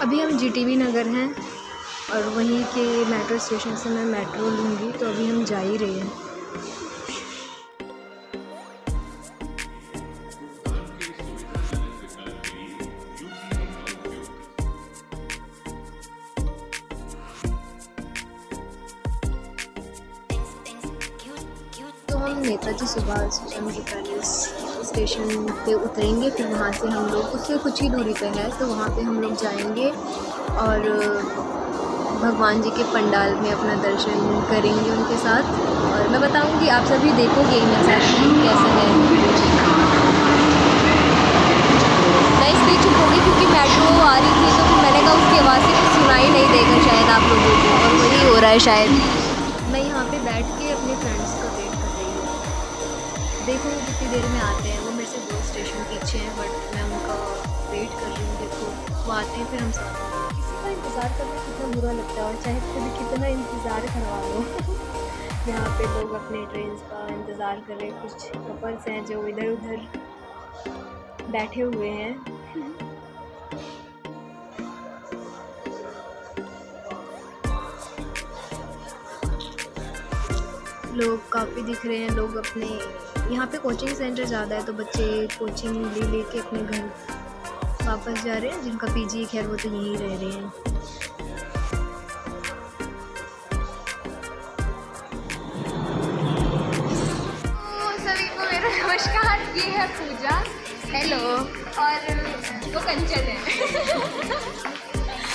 अभी हम जीटीवी नगर हैं और वहीं के मेट्रो स्टेशन से मैं मेट्रो लूँगी, तो अभी हम जा ही रहे हैं। तो हम नेताजी सुभाष चंद्र पैलेस स्टेशन पे उतरेंगे, फिर वहाँ से हम लोग उससे कुछ ही दूरी पे है, तो वहाँ पे हम लोग जाएंगे और भगवान जी के पंडाल में अपना दर्शन करेंगे उनके साथ। और मैं बताऊंगी, आप सभी देखोगे मेरे साथ कैसा है। मैं इसलिए चुप हो गई क्योंकि मेट्रो आ रही थी, तो फिर मैंने कहा उसकी आवाज़ से कुछ सुनाई नहीं देगा शायद आप लोगों को, और वही हो रहा है शायद। मैं यहाँ पे बैठ के अपने फ्रेंड्स का वेट कर रही हूँ, देखो कितनी देर में आते हैं। वो मेरे से 2 स्टेशन पीछे हैं, बट मैं उनका वेट कर रही हूँ। देखो वो आते हैं, फिर हम साथ में। किसी का इंतज़ार करना कितना बुरा लगता है, और चाहे कभी कितना इंतज़ार करवा लो। यहाँ पे लोग अपने ट्रेन का इंतज़ार कर रहे हैं। कुछ कपल्स हैं जो इधर उधर बैठे हुए हैं। लोग काफ़ी दिख रहे हैं। लोग अपने यहाँ पे कोचिंग सेंटर ज़्यादा है, तो बच्चे कोचिंग ले के अपने घर वापस जा रहे हैं। जिनका पीजी खैर वो तो यहीं रह रहे हैं। तो सभी को मेरा नमस्कार। ये है पूजा, हेलो, और वो कंचन है।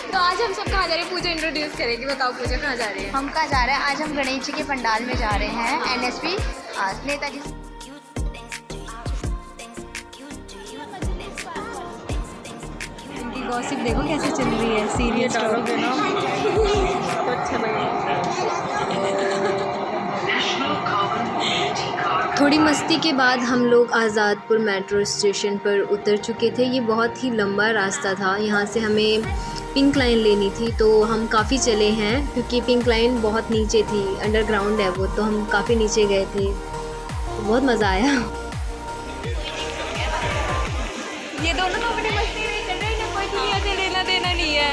तो आज हम सब कहाँ जा रहे हैं? पूजा इंट्रोड्यूस करेगी। बताओ पूजा, कहाँ जा रही है? हम कहाँ जा रहे हैं? आज हम गणेश जी के पंडाल में जा रहे हैं, एनएसपी नेताजी। गॉसिप देखो कैसे चल रही है, सीरियस डालोगे ना तो अच्छा लगेगा। थोड़ी मस्ती के बाद हम लोग आज़ादपुर मेट्रो स्टेशन पर उतर चुके थे। ये बहुत ही लंबा रास्ता था। यहाँ से हमें पिंक लाइन लेनी थी, तो हम काफ़ी चले हैं क्योंकि पिंक लाइन बहुत नीचे थी, अंडरग्राउंड है वो, तो हम काफ़ी नीचे गए थे। बहुत मज़ा आया। ये दोनों तो अपनी मस्ती नहीं कर रहे हैं, कोई दुनिया से लेना देना नहीं है।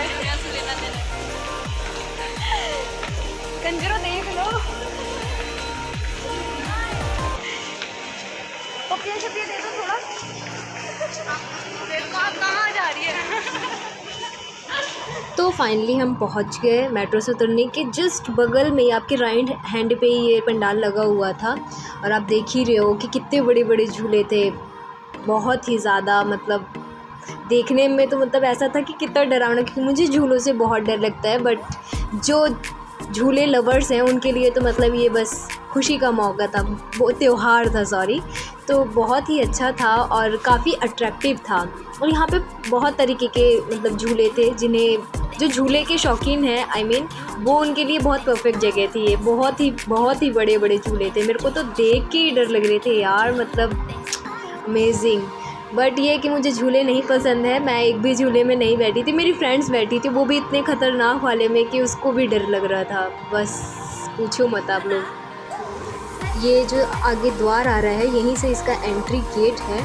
कंजरो देख लो। पपिया छपिया दे दो थोड़ा। देखो आप कहाँ जा रही है। तो फाइनली हम पहुंच गए। मेट्रो से उतरने के जस्ट बगल में, आपके राइट हैंड पे ये पंडाल लगा हुआ था, और आप देख ही रहे हो कि कितने बड़े बड़े झूले थे। बहुत ही ज़्यादा, मतलब देखने में तो मतलब ऐसा था कि कितना डरावना, क्योंकि मुझे झूलों से बहुत डर लगता है, बट जो झूले लवर्स हैं उनके लिए तो मतलब ये बस खुशी का मौका था, वो त्यौहार था, सॉरी। तो बहुत ही अच्छा था और काफ़ी अट्रैक्टिव था। और यहाँ पे बहुत तरीके के मतलब झूले थे, जिन्हें जो झूले के शौकीन हैं, I mean, वो उनके लिए बहुत परफेक्ट जगह थी। ये बहुत ही बड़े बड़े झूले थे। मेरे को तो देख के ही डर लग रहे थे यार, मतलब अमेजिंग। बट ये कि मुझे झूले नहीं पसंद है, मैं एक भी झूले में नहीं बैठी थी। मेरी फ्रेंड्स बैठी थी, वो भी इतने ख़तरनाक वाले में कि उसको भी डर लग रहा था। बस पूछो मत आप लोग। ये जो आगे द्वार आ रहा है, यहीं से इसका एंट्री गेट है।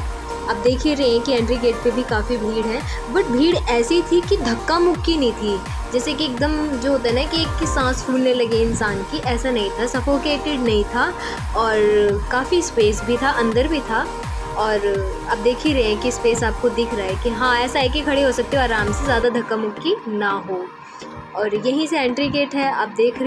आप देख ही रहे हैं कि एंट्री गेट पे भी काफ़ी भीड़ है, बट भीड़ ऐसी थी कि धक्का मुक्की नहीं थी। जैसे कि एकदम जो होता है ना कि एक की सांस फूलने लगे इंसान की, ऐसा नहीं था। सफोकेटेड नहीं था, और काफ़ी स्पेस भी था, अंदर भी था। और आप देख ही रहे हैं कि स्पेस आपको दिख रहा है कि हाँ, ऐसा है कि खड़े हो सकते हो आराम से, ज़्यादा धक्का मुक्की ना हो। और यहीं से एंट्री गेट है, आप देख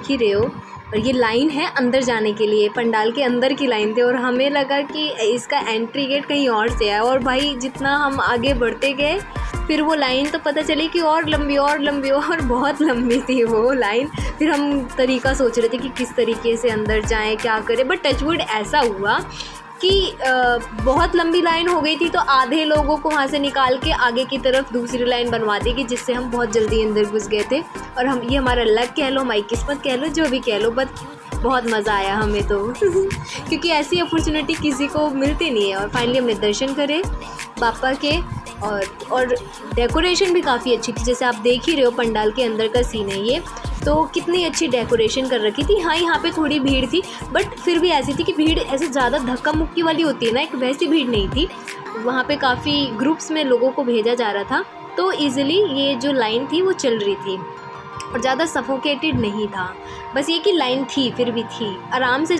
ही रहे हो। और ये लाइन है अंदर जाने के लिए, पंडाल के अंदर की लाइन थी, और हमें लगा कि इसका एंट्री गेट कहीं और से है। और भाई जितना हम आगे बढ़ते गए, फिर वो लाइन तो पता चली कि और लंबी और बहुत लंबी थी वो लाइन। फिर हम तरीका सोच रहे थे कि किस तरीके से अंदर जाएं, क्या करें, बट टचवुड ऐसा हुआ कि बहुत लंबी लाइन हो गई थी, तो आधे लोगों को वहाँ से निकाल के आगे की तरफ दूसरी लाइन बनवा दी, कि जिससे हम बहुत जल्दी अंदर घुस गए थे। और हम, ये हमारा लक कह लो, हमारी किस्मत कह लो, जो भी कह लो, बट बहुत मज़ा आया हमें तो। क्योंकि ऐसी अपॉर्चुनिटी किसी को मिलती नहीं है। और फाइनली हमने दर्शन करे बापा के, और डेकोरेशन भी काफ़ी अच्छी थी। जैसे आप देख ही रहे हो, पंडाल के अंदर का सीन है ये, तो कितनी अच्छी डेकोरेशन कर रखी थी। हाँ, यहाँ पे थोड़ी भीड़ थी, बट फिर भी ऐसी थी कि भीड़ ऐसे ज़्यादा धक्का मुक्की वाली होती है ना, एक वैसी भीड़ नहीं थी। वहाँ पे काफ़ी ग्रुप्स में लोगों को भेजा जा रहा था, तो ईज़िली ये जो लाइन थी वो चल रही थी और ज़्यादा सफोकेटेड नहीं था। बस ये कि लाइन थी, फिर भी थी आराम से।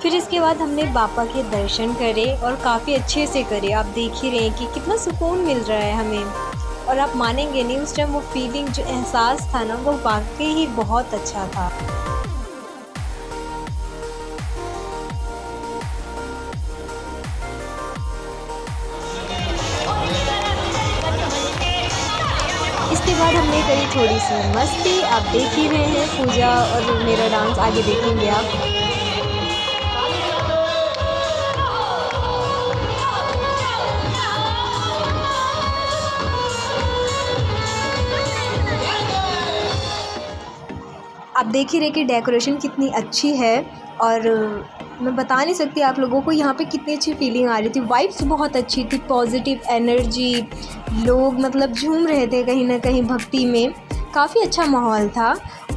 फिर इसके बाद हमने बापा के दर्शन करे और काफ़ी अच्छे से करे। आप देख ही रहे हैं कि कितना सुकून मिल रहा है हमें। और आप मानेंगे नहीं, उस टाइम वो फीलिंग, जो एहसास था ना, वो वाकई ही बहुत अच्छा था। इसके बाद हमने करी थोड़ी सी मस्ती। आप देख ही रहे हैं पूजा और मेरा डांस, आगे देखेंगे आप। आप देख ही रहे कि डेकोरेशन कितनी अच्छी है और मैं बता नहीं सकती आप लोगों को यहाँ पे कितनी अच्छी फीलिंग आ रही थी। वाइब्स बहुत अच्छी थी, पॉजिटिव एनर्जी, लोग मतलब झूम रहे थे कहीं ना कहीं भक्ति में। काफ़ी अच्छा माहौल था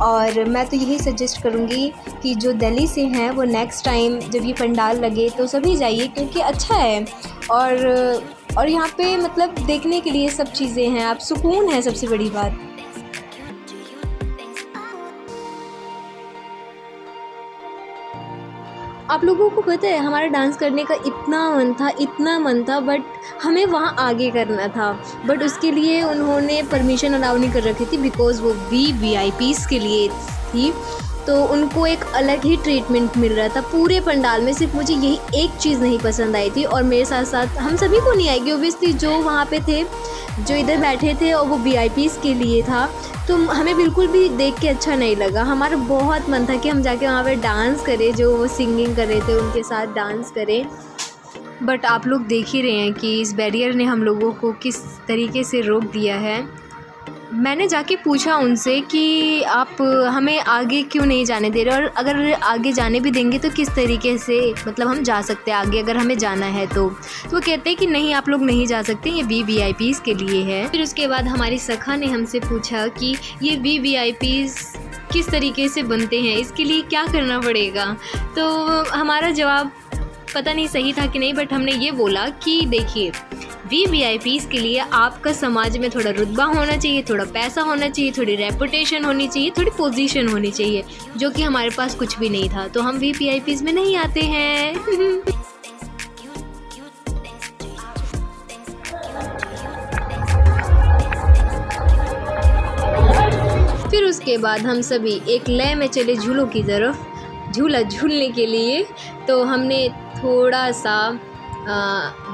और मैं तो यही सजेस्ट करूँगी कि जो दिल्ली से हैं वो नेक्स्ट टाइम जब ये पंडाल लगे तो सभी जाइए, क्योंकि अच्छा है। और यहाँ पे मतलब देखने के लिए सब चीज़ें हैं, आप सुकून है सबसे बड़ी बात। आप लोगों को पता है हमारा डांस करने का इतना मन था, बट हमें वहाँ आगे करना था। बट उसके लिए उन्होंने परमिशन अलाउ नहीं कर रखी थी, बिकॉज़ वो VVIPs के लिए थी, तो उनको एक अलग ही ट्रीटमेंट मिल रहा था पूरे पंडाल में। सिर्फ मुझे यही एक चीज़ नहीं पसंद आई थी, और मेरे साथ साथ हम सभी को नहीं आएगी ओबियसली, जो वहाँ पे थे, जो इधर बैठे थे, और वो VIPs के लिए था, तो हमें बिल्कुल भी देख के अच्छा नहीं लगा। हमारा बहुत मन था कि हम जाके वहाँ पे डांस करें, जो वो सिंगिंग कर रहे थे उनके साथ डांस करें। बट आप लोग देख ही रहे हैं कि इस बैरियर ने हम लोगों को किस तरीके से रोक दिया है। मैंने जाके पूछा उनसे कि आप हमें आगे क्यों नहीं जाने दे रहे, और अगर आगे जाने भी देंगे तो किस तरीके से मतलब हम जा सकते हैं आगे, अगर हमें जाना है तो वो कहते हैं कि नहीं, आप लोग नहीं जा सकते, ये VVIPs के लिए है। फिर उसके बाद हमारी सखा ने हमसे पूछा कि ये VVIPs किस तरीके से बनते हैं, इसके लिए क्या करना पड़ेगा। तो हमारा जवाब पता नहीं सही था कि नहीं, बट हमने ये बोला कि देखिए, VVIPs के लिए आपका समाज में थोड़ा रुतबा होना चाहिए, थोड़ा पैसा होना चाहिए, थोड़ी रेपुटेशन होनी चाहिए, थोड़ी पोजीशन होनी चाहिए, जो कि हमारे पास कुछ भी नहीं था, तो हम VVIPs में नहीं आते हैं। फिर उसके बाद हम सभी एक लय में चले झूलों की तरफ, झूला झूलने के लिए। तो हमने थोड़ा सा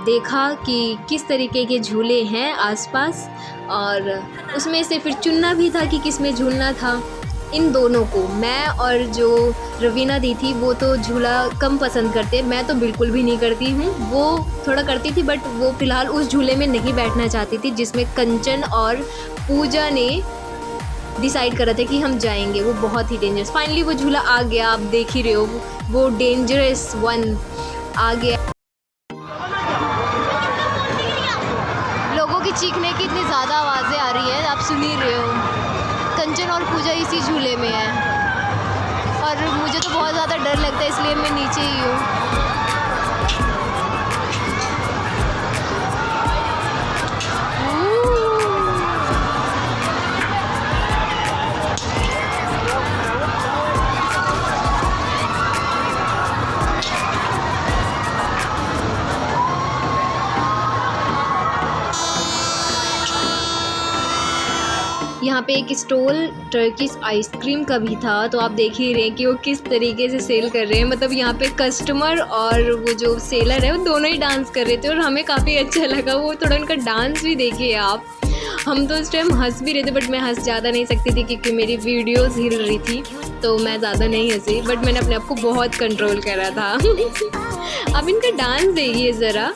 देखा कि किस तरीके के झूले हैं आसपास, और उसमें से फिर चुनना भी था कि किस में झूलना था। इन दोनों को, मैं और जो रवीना दी थी, वो तो झूला कम पसंद करते, मैं तो बिल्कुल भी नहीं करती हूँ, वो थोड़ा करती थी, बट वो फ़िलहाल उस झूले में नहीं बैठना चाहती थी जिसमें कंचन और पूजा ने डिसाइड करा था कि हम जाएंगे। वो बहुत ही डेंजरस, फाइनली वो झूला आ गया, आप देख ही रहे हो, वो डेंजरस वन आ गया। लोगों की चीखने की इतनी ज़्यादा आवाज़ें आ रही है, आप सुन ही रहे हो। कंचन और पूजा इसी झूले में है, और मुझे तो बहुत ज़्यादा डर लगता है, इसलिए मैं नीचे ही हूँ। यहाँ पे एक स्टॉल टर्किश आइसक्रीम का भी था, तो आप देख ही रहे हैं कि वो किस तरीके से सेल कर रहे हैं। मतलब यहाँ पे कस्टमर और वो जो सेलर है वो दोनों ही डांस कर रहे थे, और हमें काफ़ी अच्छा लगा वो थोड़ा उनका डांस भी देखिए आप। हम तो उस टाइम हंस भी रहे थे, बट मैं हंस ज़्यादा नहीं सकती थी क्योंकि मेरी वीडियोस हिल रही थी, तो मैं ज़्यादा नहीं हंसी, बट मैंने अपने आप को बहुत कंट्रोल करा था। अब इनका डांस देखिए ज़रा।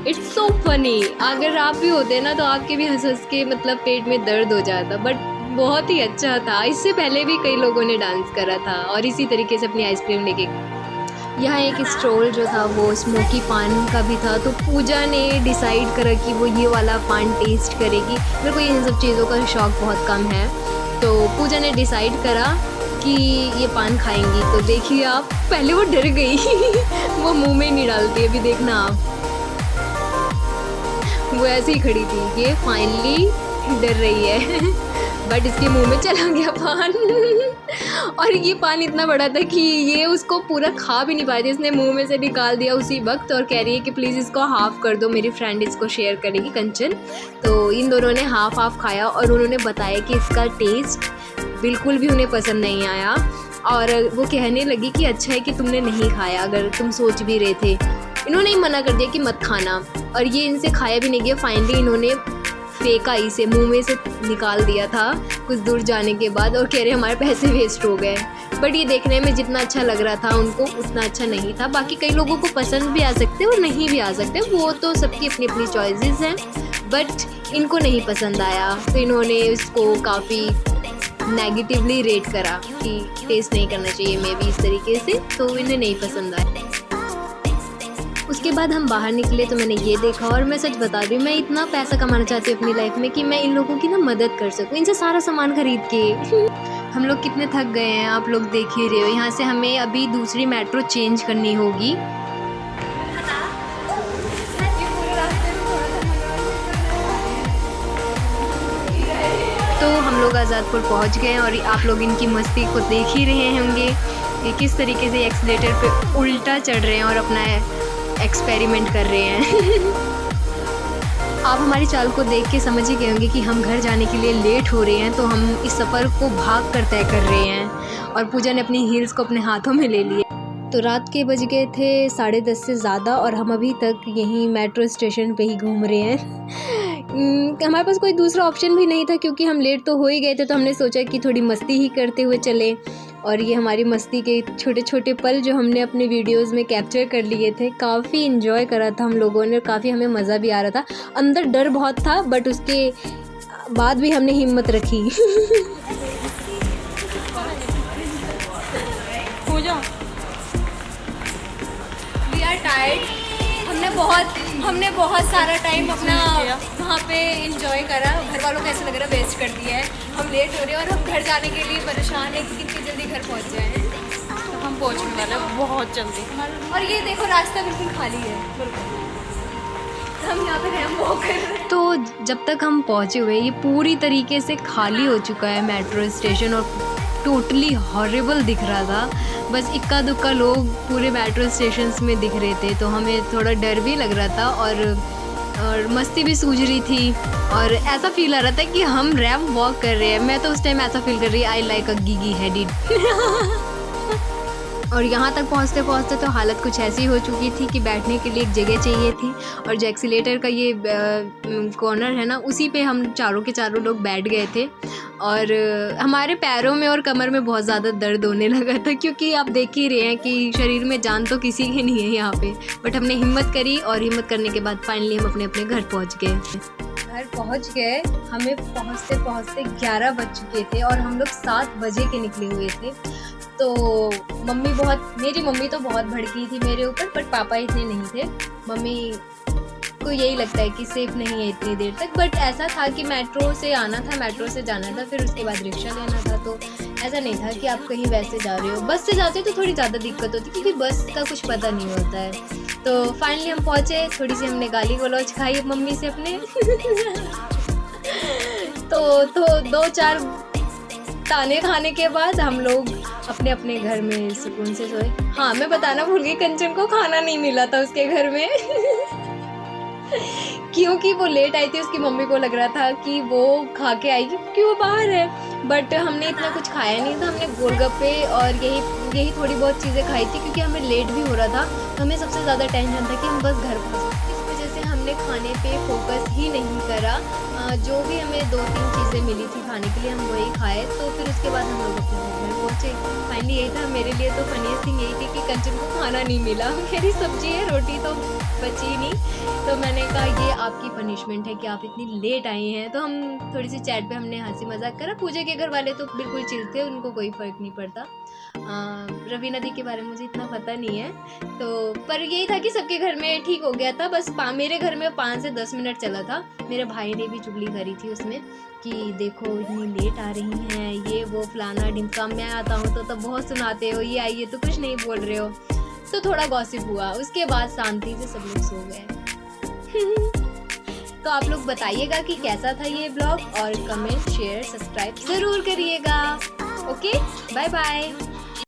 It's so funny. अगर आप भी होते ना तो आपके भी हंस हंस के मतलब पेट में दर्द हो जाता, बट बहुत ही अच्छा था। इससे पहले भी कई लोगों ने डांस करा था और इसी तरीके से अपनी आइसक्रीम लेके। यहाँ एक स्टॉल जो था वो स्मोकी पान का भी था, तो पूजा ने डिसाइड करा कि वो ये वाला पान टेस्ट करेगी। मेरे को इन सब चीज़ों का शौक़ बहुत कम है, तो पूजा ने डिसाइड करा कि ये पान खाएंगी। तो देखिए आप, पहले वो डर गई वो मुंह में नहीं डालती, अभी देखना आप। वो ऐसे ही खड़ी थी। ये फाइनली डर रही है बट इसके मुंह में चला गया पान और ये पान इतना बड़ा था कि ये उसको पूरा खा भी नहीं पाई थी। इसने मुंह में से निकाल दिया उसी वक्त और कह रही है कि प्लीज़ इसको हाफ़ कर दो, मेरी फ्रेंड इसको शेयर करेगी, कंचन। तो इन दोनों ने हाफ़ खाया और उन्होंने बताया कि इसका टेस्ट बिल्कुल भी उन्हें पसंद नहीं आया। और वो कहने लगी कि अच्छा है कि तुमने नहीं खाया, अगर तुम सोच भी रहे थे। इन्होंने ही मना कर दिया कि मत खाना और ये इनसे खाया भी नहीं गया। फाइनली इन्होंने फेंका, इसे मुंह में से निकाल दिया था कुछ दूर जाने के बाद और कह रहे हमारे पैसे वेस्ट हो गए। बट ये देखने में जितना अच्छा लग रहा था उनको उतना अच्छा नहीं था। बाकी कई लोगों को पसंद भी आ सकते और नहीं भी आ सकते, वो तो सबकी अपनी अपनी चॉइसेस हैं। बट इनको नहीं पसंद आया तो इन्होंने इसको काफ़ी नेगेटिवली रेट करा कि टेस्ट नहीं करना चाहिए मे बी इस तरीके से, तो इन्हें नहीं पसंद आया। उसके बाद हम बाहर निकले तो मैंने ये देखा और मैं सच बता रही हूँ, मैं इतना पैसा कमाना चाहती हूँ अपनी लाइफ में कि मैं इन लोगों की ना मदद कर सकूँ, इनसे सारा सामान खरीद के। हम लोग कितने थक गए हैं, आप लोग देख ही रहे हो। यहाँ से हमें अभी दूसरी मेट्रो चेंज करनी होगी। तो हम लोग आज़ादपुर पहुँच गए और आप लोग इनकी मस्ती को देख ही रहे होंगे कि किस तरीके से एक्सीलेटर पे उल्टा चढ़ रहे हैं और अपना एक्सपेरिमेंट कर रहे हैं। आप हमारी चाल को देख के समझ ही गए होंगे कि हम घर जाने के लिए लेट हो रहे हैं, तो हम इस सफ़र को भाग कर तय कर रहे हैं। और पूजा ने अपनी हील्स को अपने हाथों में ले लिए। तो रात के बज गए थे 10:30 से ज़्यादा और हम अभी तक यहीं मेट्रो स्टेशन पे ही घूम रहे हैं। हमारे पास कोई दूसरा ऑप्शन भी नहीं था क्योंकि हम लेट तो हो ही गए थे, तो हमने सोचा कि थोड़ी मस्ती ही करते हुए चले। और ये हमारी मस्ती के छोटे छोटे पल जो हमने अपने वीडियोस में कैप्चर कर लिए थे, काफ़ी इन्जॉय करा था हम लोगों ने और काफ़ी हमें मज़ा भी आ रहा था। अंदर डर बहुत था बट उसके बाद भी हमने हिम्मत रखी। हो जाओ। We are tired. हमने बहुत सारा टाइम अपना वहाँ पे इंजॉय करा। घर वालों को ऐसा लग रहा है वेस्ट कर दिया है। हम लेट हो रहे हैं और हम घर जाने के लिए परेशान हैं कि कितनी जल्दी घर पहुँच जाए। तो हम पहुँचने वाले हैं बहुत जल्दी। और ये देखो रास्ता बिल्कुल खाली है, हम यहाँ पे रैम वॉक कर रहे हैं। तो जब तक हम पहुँचे हुए ये पूरी तरीके से खाली हो चुका है मेट्रो स्टेशन और टोटली हॉरिबल दिख रहा था। बस इक्का दुक्का लोग पूरे मेट्रो स्टेशंस में दिख रहे थे, तो हमें थोड़ा डर भी लग रहा था और मस्ती भी सूझ रही थी और ऐसा फील आ रहा था कि हम रैंप वॉक कर रहे हैं। मैं तो उस टाइम ऐसा फील कर रही आई लाइक अ गीगी हेडेड। और यहाँ तक पहुँचते पहुँचते तो हालत कुछ ऐसी हो चुकी थी कि बैठने के लिए एक जगह चाहिए थी और जो एक्सीलेटर का ये कॉर्नर है ना, उसी पे हम चारों के चारों लोग बैठ गए थे। और हमारे पैरों में और कमर में बहुत ज़्यादा दर्द होने लगा था क्योंकि आप देख ही रहे हैं कि शरीर में जान तो किसी की नहीं है यहाँ पे। बट हमने हिम्मत करी और हिम्मत करने के बाद फाइनली हम अपने अपने घर पहुँच गए। घर पहुँच गए, हमें पहुँचते पहुँचते 11 बज चुके थे और हम लोग 7 बजे के निकले हुए थे। तो मेरी मम्मी तो बहुत भड़की थी मेरे ऊपर, बट पापा इतने नहीं थे। मम्मी को यही लगता है कि सेफ़ नहीं है इतनी देर तक। बट ऐसा था कि मेट्रो से आना था, मेट्रो से जाना था, फिर उसके बाद रिक्शा लेना था। तो ऐसा नहीं था कि आप कहीं वैसे जा रहे हो। बस से जाते तो थोड़ी ज़्यादा दिक्कत होती क्योंकि बस का कुछ पता नहीं होता है। तो फाइनली हम पहुँचे, थोड़ी सी हमने गाली गलौज खाई मम्मी से अपने। तो 2-4 ताने खाने के बाद हम लोग अपने अपने घर में सुकून से सोए। हाँ, मैं बताना भूल गई, कंचन को खाना नहीं मिला था उसके घर में। क्योंकि वो लेट आई थी, उसकी मम्मी को लग रहा था कि वो खा के आएगी क्योंकि वो बाहर है। बट हमने इतना कुछ खाया नहीं था, हमने गोलगप्पे और यही थोड़ी बहुत चीज़ें खाई थी क्योंकि हमें लेट भी हो रहा था। तो हमें सबसे ज़्यादा टेंशन था कि हम बस घर पहुँचे। इस वजह से हमने खाने पे फोकस ही नहीं करा। जो भी हमें 2-3 चीज़ें मिली थी खाने के लिए हम वही खाए। तो फिर उसके बाद हम लोग अपने घर पहुँचे। फाइनली यही था मेरे लिए, तो फनीस्ट थिंग यही थी कि कंचन को खाना नहीं मिला। मेरी सब्जी है, रोटी तो बची नहीं। तो मैंने कहा ये आपकी पनिशमेंट है कि आप इतनी लेट आई हैं। तो हम थोड़ी सी चैट पे हमने हंसी मजाक करा। पूजा के घर वाले तो बिल्कुल चिल थे, उनको कोई फ़र्क नहीं पड़ता। रवीना दी के बारे में मुझे इतना पता नहीं है। तो पर यही था कि सबके घर में ठीक हो गया था। बस मेरे घर में 5 से 10 मिनट चला था। मेरे भाई ने भी चुगली करी थी उसमें कि देखो इतनी लेट आ रही हैं, ये वो फलाना ढिमका। मैं आता हूँ तो तब बहुत सुनाते हो, ये आइए तो कुछ नहीं बोल रहे हो। तो थोड़ा गॉसिप हुआ, उसके बाद शांति से सब लोग सो गए। तो आप लोग बताइएगा कि कैसा था ये ब्लॉग, और कमेंट शेयर सब्सक्राइब ज़रूर करिएगा। Okay, bye bye.